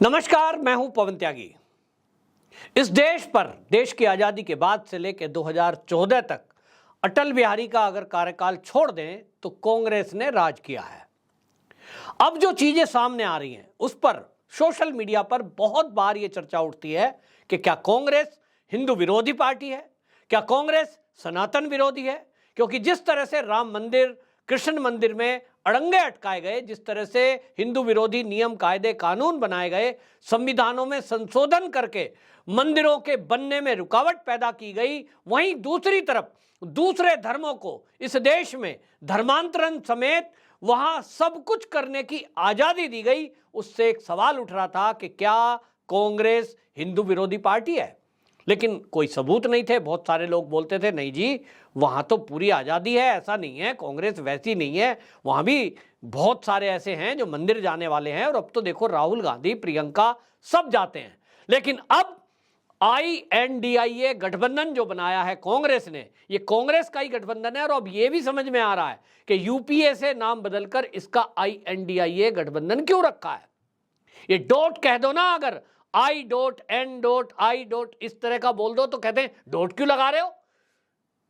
नमस्कार, मैं हूं पवन त्यागी। इस देश पर देश की आजादी के बाद से लेकर 2014 तक अटल बिहारी का अगर कार्यकाल छोड़ दें तो कांग्रेस ने राज किया है। अब जो चीजें सामने आ रही हैं उस पर सोशल मीडिया पर बहुत बार यह चर्चा उठती है कि क्या कांग्रेस हिंदू विरोधी पार्टी है, क्या कांग्रेस सनातन विरोधी है। क्योंकि जिस तरह से राम मंदिर, कृष्ण मंदिर में अड़ंगे अटकाए गए, जिस तरह से हिंदू विरोधी नियम कायदे कानून बनाए गए, संविधानों में संशोधन करके मंदिरों के बनने में रुकावट पैदा की गई, वहीं दूसरी तरफ दूसरे धर्मों को इस देश में धर्मांतरण समेत वहां सब कुछ करने की आजादी दी गई। उससे एक सवाल उठ रहा था कि क्या कांग्रेस हिंदू विरोधी पार्टी है, लेकिन कोई सबूत नहीं थे। बहुत सारे लोग बोलते थे नहीं जी, वहां तो पूरी आज़ादी है, ऐसा नहीं है, कांग्रेस वैसी नहीं है, वहां भी बहुत सारे ऐसे हैं जो मंदिर जाने वाले हैं। और अब तो देखो राहुल गांधी, प्रियंका सब जाते हैं। लेकिन अब INDIA गठबंधन जो बनाया है कांग्रेस ने, ये कांग्रेस का ही गठबंधन है। और अब ये भी समझ में आ रहा है कि यूपीए से नाम बदलकर इसका INDIA गठबंधन क्यों रखा है। ये डॉट कह दो ना, अगर I.N.I. इस तरह का बोल दो तो कहते हैं डॉट क्यों लगा रहे हो।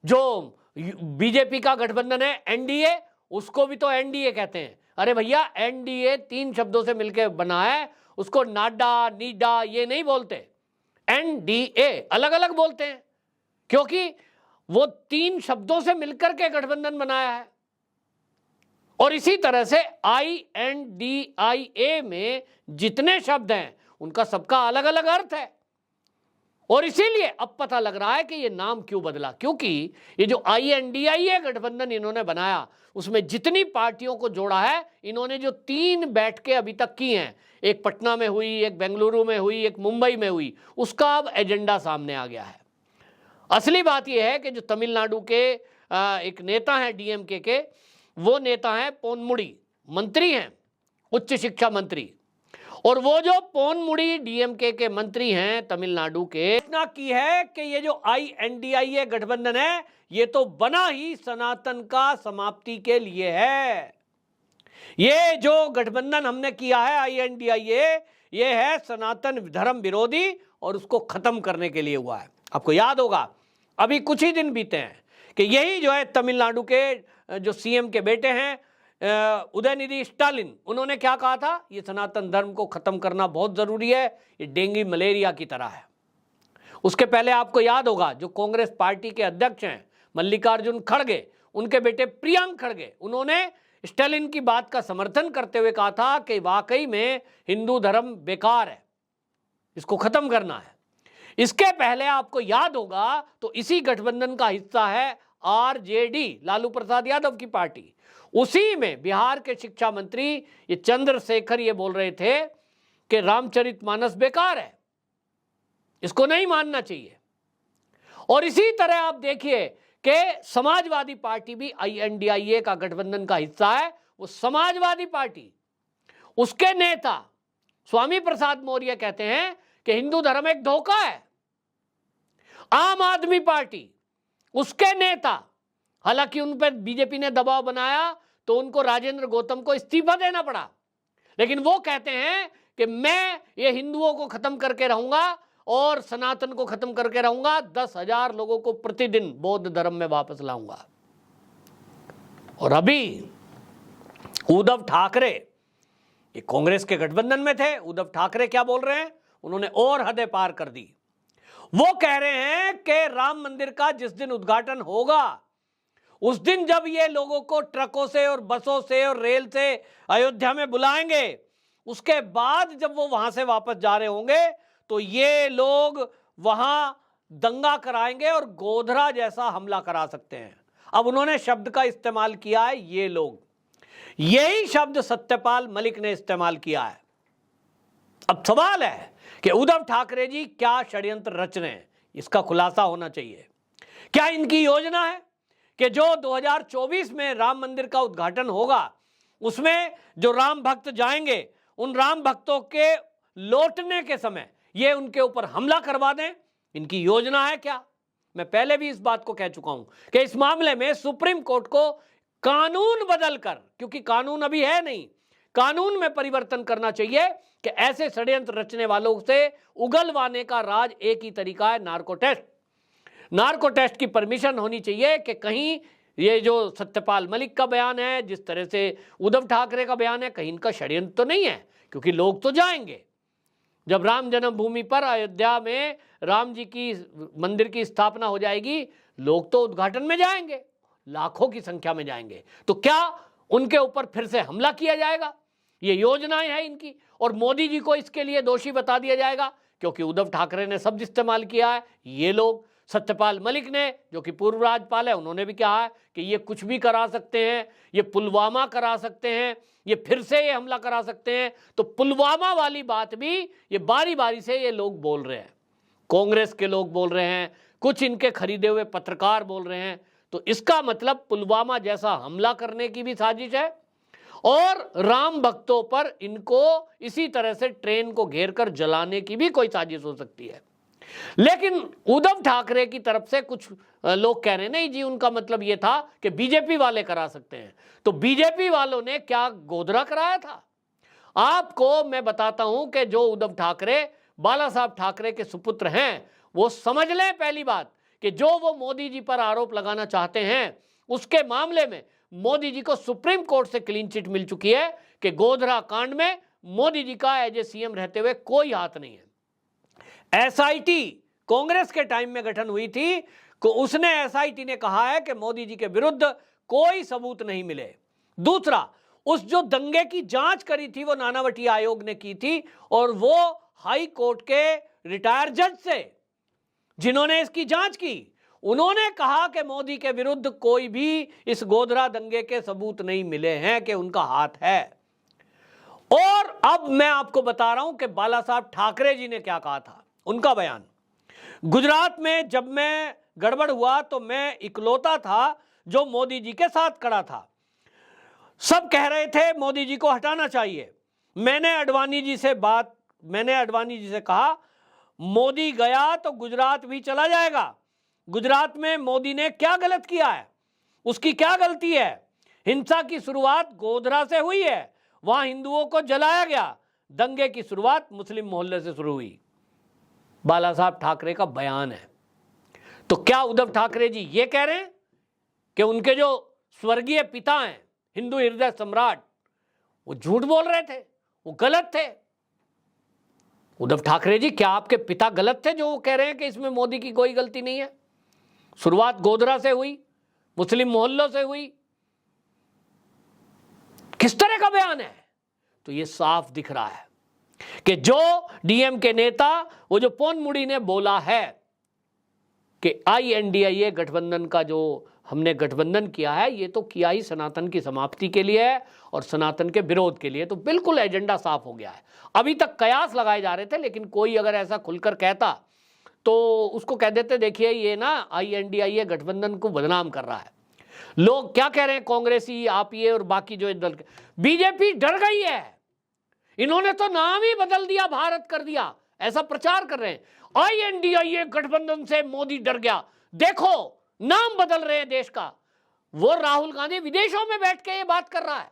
जो बीजेपी का गठबंधन है NDA, उसको भी तो NDA कहते हैं। अरे भैया, NDA 3 शब्दों से मिलकर बना है, उसको नाडा नीडा ये नहीं बोलते, NDA अलग अलग बोलते हैं, क्योंकि वो 3 शब्दों से मिलकर के गठबंधन बनाया है। और इसी तरह से INDIA में जितने शब्द हैं उनका सबका अलग अलग अर्थ है। और इसीलिए अब पता लग रहा है कि ये नाम क्यों बदला, क्योंकि ये जो INDIA गठबंधन इन्होंने बनाया उसमें जितनी पार्टियों को जोड़ा है, इन्होंने जो 3 बैठकें अभी तक की हैं, एक पटना में हुई, एक बेंगलुरु में हुई, एक मुंबई में हुई, उसका अब एजेंडा सामने आ गया है। असली बात यह है कि जो तमिलनाडु के एक नेता हैं DMK के, वो नेता हैं पोनमुड़ी, मंत्री हैं, उच्च शिक्षा मंत्री। और वो जो पोनमुड़ी DMK के मंत्री हैं तमिलनाडु के, घोषणा की है कि ये जो INDIA गठबंधन है ये तो बना ही सनातन का समाप्ति के लिए है। ये जो गठबंधन हमने किया है INDIA, ये है सनातन धर्म विरोधी और उसको खत्म करने के लिए हुआ है। आपको याद होगा अभी कुछ ही दिन बीते हैं कि यही जो है तमिलनाडु के जो CM के बेटे हैं उदयनिधि स्टालिन, उन्होंने क्या कहा था, ये सनातन धर्म को खत्म करना बहुत जरूरी है, ये डेंगू मलेरिया की तरह है। उसके पहले आपको याद होगा जो कांग्रेस पार्टी के अध्यक्ष हैं मल्लिकार्जुन खड़गे, उनके बेटे प्रियंक खड़गे, उन्होंने स्टालिन की बात का समर्थन करते हुए कहा था कि वाकई में हिंदू धर्म बेकार है, इसको खत्म करना है। इसके पहले आपको याद होगा तो इसी गठबंधन का हिस्सा है RJD, लालू प्रसाद यादव की पार्टी। उसी में बिहार के शिक्षा मंत्री ये चंद्रशेखर ये बोल रहे थे कि रामचरितमानस बेकार है, इसको नहीं मानना चाहिए। और इसी तरह आप देखिए कि समाजवादी पार्टी भी INDIA का गठबंधन का हिस्सा है। वो समाजवादी पार्टी, उसके नेता स्वामी प्रसाद मौर्य कहते हैं कि हिंदू धर्म एक धोखा है। आम आदमी पार्टी, उसके नेता, हालांकि उन पर बीजेपी ने दबाव बनाया तो उनको राजेंद्र गौतम को इस्तीफा देना पड़ा, लेकिन वो कहते हैं कि मैं ये हिंदुओं को खत्म करके रहूंगा और सनातन को खत्म करके रहूंगा, 10,000 लोगों को प्रतिदिन बौद्ध धर्म में वापस लाऊंगा। और अभी उद्धव ठाकरे, ये कांग्रेस के गठबंधन में थे, उद्धव ठाकरे क्या बोल रहे हैं, उन्होंने और हदें पार कर दी। वो कह रहे हैं कि राम मंदिर का जिस दिन उद्घाटन होगा उस दिन जब ये लोगों को ट्रकों से और बसों से और रेल से अयोध्या में बुलाएंगे, उसके बाद जब वो वहां से वापस जा रहे होंगे तो ये लोग वहां दंगा कराएंगे और गोधरा जैसा हमला करा सकते हैं। अब उन्होंने शब्द का इस्तेमाल किया है ये लोग, यही शब्द सत्यपाल मलिक ने इस्तेमाल किया है। अब सवाल है कि उद्धव ठाकरे जी क्या षड्यंत्र रच रहे हैं, इसका खुलासा होना चाहिए। क्या इनकी योजना है कि जो 2024 में राम मंदिर का उद्घाटन होगा उसमें जो राम भक्त जाएंगे, उन राम भक्तों के लौटने के समय ये उनके ऊपर हमला करवा दें, इनकी योजना है क्या। मैं पहले भी इस बात को कह चुका हूं कि इस मामले में सुप्रीम कोर्ट को कानून बदलकर, क्योंकि कानून अभी है नहीं, कानून में परिवर्तन करना चाहिए कि ऐसे षड्यंत्र रचने वालों से उगलवाने का राज एक ही तरीका है, नार्को टेस्ट। नार्को टेस्ट की परमिशन होनी चाहिए कि कहीं ये जो सत्यपाल मलिक का बयान है, जिस तरह से उद्धव ठाकरे का बयान है, कहीं इनका षड्यंत्र तो नहीं है, क्योंकि लोग तो जाएंगे। जब राम जन्मभूमि पर अयोध्या में राम जी की मंदिर की स्थापना हो जाएगी, लोग तो उद्घाटन में जाएंगे, लाखों की संख्या में जाएंगे। तो क्या उनके ऊपर फिर से हमला किया जाएगा? ये योजनाएं हैं इनकी, और मोदी जी को इसके लिए दोषी बता दिया जाएगा, क्योंकि उद्धव ठाकरे ने शब्द इस्तेमाल किया है। ये लोग, सत्यपाल मलिक ने, जो कि पूर्व राज्यपाल है, उन्होंने भी कहा है कि ये कुछ भी करा सकते हैं, ये पुलवामा करा सकते हैं, ये फिर से ये हमला करा सकते हैं। तो पुलवामा वाली बात भी ये बारी बारी से ये लोग बोल रहे हैं, कांग्रेस के लोग बोल रहे हैं, कुछ इनके खरीदे हुए पत्रकार बोल रहे हैं। तो इसका मतलब पुलवामा जैसा हमला करने की भी साजिश है, और राम भक्तों पर इनको इसी तरह से ट्रेन को घेरकर जलाने की भी कोई साजिश हो सकती है। लेकिन उद्धव ठाकरे की तरफ से कुछ लोग कह रहे हैं नहीं जी, उनका मतलब यह था कि बीजेपी वाले करा सकते हैं। तो बीजेपी वालों ने क्या गोधरा कराया था? आपको मैं बताता हूं कि जो उद्धव ठाकरे बाला साहब ठाकरे के सुपुत्र हैं, वो समझ लें पहली बात कि जो वो मोदी जी पर आरोप लगाना चाहते हैं, उसके मामले में मोदी जी को सुप्रीम कोर्ट से क्लीन चिट मिल चुकी है कि गोधरा कांड में मोदी जी का एज ए सीएम रहते हुए कोई हाथ नहीं है। एसआईटी कांग्रेस के टाइम में गठन हुई थी, को उसने एसआईटी ने कहा है कि मोदी जी के विरुद्ध कोई सबूत नहीं मिले। दूसरा, उस जो दंगे की जांच करी थी वो नानावटी आयोग ने की थी, और वो हाई कोर्ट के रिटायर जज से जिन्होंने इसकी जांच की, उन्होंने कहा कि मोदी के विरुद्ध कोई भी इस गोधरा दंगे के सबूत नहीं मिले हैं कि उनका हाथ है। और अब मैं आपको बता रहा हूं कि बाला साहब ठाकरे जी ने क्या कहा था, उनका बयान। गुजरात में जब मैं गड़बड़ हुआ तो मैं इकलौता था जो मोदी जी के साथ खड़ा था। सब कह रहे थे मोदी जी को हटाना चाहिए। मैंने अडवाणी जी से कहा, मोदी गया तो गुजरात भी चला जाएगा। गुजरात में मोदी ने क्या गलत किया है? उसकी क्या गलती है? हिंसा की शुरुआत गोधरा से हुई है, वहां हिंदुओं को जलाया गया। दंगे की शुरुआत मुस्लिम मोहल्ले से शुरू हुई। बाला साहब ठाकरे का बयान है। तो क्या उद्धव ठाकरे जी ये कह रहे हैं कि उनके जो स्वर्गीय पिता हैं, हिंदू हृदय सम्राट, वो झूठ बोल रहे थे, वो गलत थे? उद्धव ठाकरे जी, क्या आपके पिता गलत थे जो वो कह रहे हैं कि इसमें मोदी की कोई गलती नहीं है? शुरुआत गोधरा से हुई, मुस्लिम मोहल्लों से हुई। किस तरह का बयान है? तो ये साफ दिख रहा है कि जो डीएम के नेता, वो जो पोनमुड़ी ने बोला है कि INDIA गठबंधन का जो हमने गठबंधन किया है, ये तो किया ही सनातन की समाप्ति के लिए है और सनातन के विरोध के लिए। तो बिल्कुल एजेंडा साफ हो गया है। अभी तक कयास लगाए जा रहे थे, लेकिन कोई अगर ऐसा खुलकर कहता तो उसको कह देते, देखिए ये ना INDIA गठबंधन को बदनाम कर रहा है। लोग क्या कह रहे हैं, कांग्रेसी, आप ये और बाकी जो दल, बीजेपी डर गई है, इन्होंने तो नाम ही बदल दिया, भारत कर दिया, ऐसा प्रचार कर रहे हैं। INDIA गठबंधन से मोदी डर गया, देखो नाम बदल रहे हैं देश का। वो राहुल गांधी विदेशों में बैठ के ये बात कर रहा है।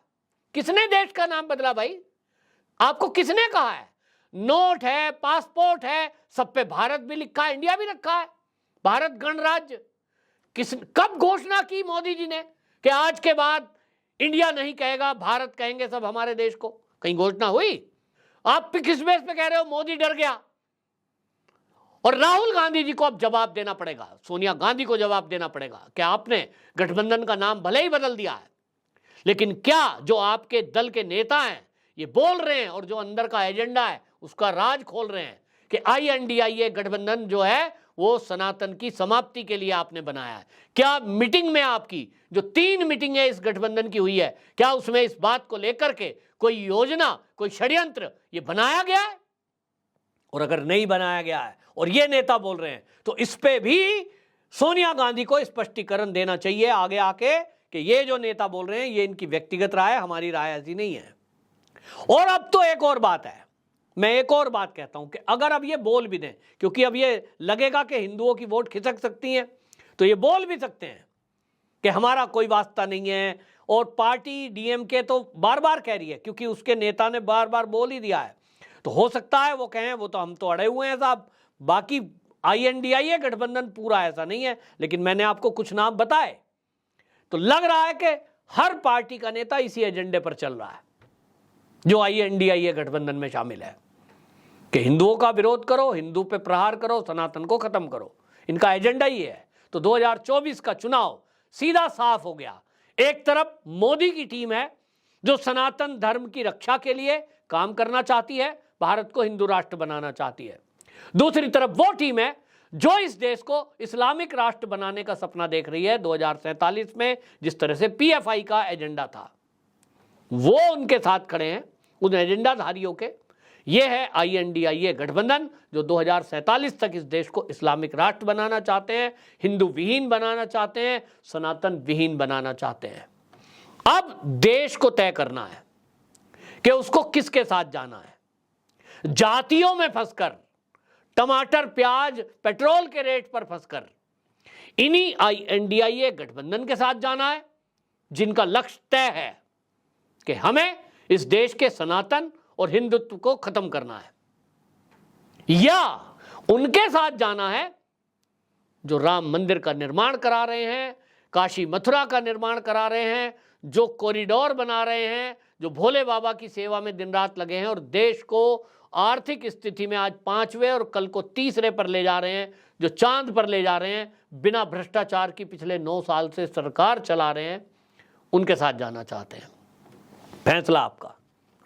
किसने देश का नाम बदला भाई? आपको किसने कहा है? नोट है, पासपोर्ट है, सब पे भारत भी लिखा है, इंडिया भी रखा है, भारत गणराज्य। कब घोषणा की मोदी जी ने कि आज के बाद इंडिया नहीं कहेगा, भारत कहेंगे सब हमारे देश को? कहीं घोषणा हुई? आप किस बेस पे कह रहे हो मोदी डर गया? और राहुल गांधी जी को अब जवाब देना पड़ेगा, सोनिया गांधी को जवाब देना पड़ेगा कि आपने गठबंधन का नाम भले ही बदल दिया है, लेकिन क्या जो आपके दल के नेता हैं ये बोल रहे हैं और जो अंदर का एजेंडा है उसका राज खोल रहे हैं कि INDIA गठबंधन जो है वो सनातन की समाप्ति के लिए आपने बनाया है? क्या मीटिंग में आपकी जो 3 मीटिंगें इस गठबंधन की हुई है, क्या उसमें इस बात को लेकर के कोई योजना, कोई षड्यंत्र ये बनाया गया है? और अगर नहीं बनाया गया है और ये नेता बोल रहे हैं, तो इस पे भी सोनिया गांधी को स्पष्टीकरण देना चाहिए आगे आके कि ये जो नेता बोल रहे हैं ये इनकी व्यक्तिगत राय है, हमारी राय ऐसी नहीं है। और अब तो एक और बात है, मैं एक और बात कहता हूं कि अगर अब ये बोल भी दें, क्योंकि अब ये लगेगा कि हिंदुओं की वोट खिसक सकती है, तो ये बोल भी सकते हैं कि हमारा कोई वास्ता नहीं है और पार्टी डीएमके तो बार बार कह रही है, क्योंकि उसके नेता ने बार बार बोल ही दिया है। तो हो सकता है वो कहें वो तो हम तो अड़े हुए हैं साहब, बाकी INDIA गठबंधन पूरा ऐसा नहीं है। लेकिन मैंने आपको कुछ नाम बताए, तो लग रहा है कि हर पार्टी का नेता इसी एजेंडे पर चल रहा है जो INDIA गठबंधन में शामिल है, कि हिंदुओं का विरोध करो, हिंदू पे प्रहार करो, सनातन को खत्म करो। इनका एजेंडा ही है। तो 2024 का चुनाव सीधा साफ हो गया। एक तरफ मोदी की टीम है जो सनातन धर्म की रक्षा के लिए काम करना चाहती है, भारत को हिंदू राष्ट्र बनाना चाहती है। दूसरी तरफ वो टीम है जो इस देश को इस्लामिक राष्ट्र बनाने का सपना देख रही है। 2047 में जिस तरह से PFI का एजेंडा था, वो उनके साथ खड़े हैं, उन एजेंडाधारियों के। ये है INDIA गठबंधन जो 2047 तक इस देश को इस्लामिक राष्ट्र बनाना चाहते हैं, हिंदू विहीन बनाना चाहते हैं, सनातन विहीन बनाना चाहते हैं। अब देश को तय करना है कि उसको किसके साथ जाना है। जातियों में फंसकर, टमाटर प्याज पेट्रोल के रेट पर फंसकर इन्हीं INDIA गठबंधन के साथ जाना है जिनका लक्ष्य तय है कि हमें इस देश के सनातन और हिंदुत्व को खत्म करना है, या उनके साथ जाना है जो राम मंदिर का निर्माण करा रहे हैं, काशी मथुरा का निर्माण करा रहे हैं, जो कॉरिडोर बना रहे हैं, जो भोले बाबा की सेवा में दिन रात लगे हैं और देश को आर्थिक स्थिति में आज 5वें और कल को 3रे पर ले जा रहे हैं, जो चांद पर ले जा रहे हैं, बिना भ्रष्टाचार की पिछले 9 साल से सरकार चला रहे हैं। उनके साथ जाना चाहते हैं। फैसला आपका,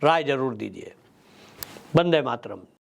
राय जरूर दीजिए। वंदे मातरम।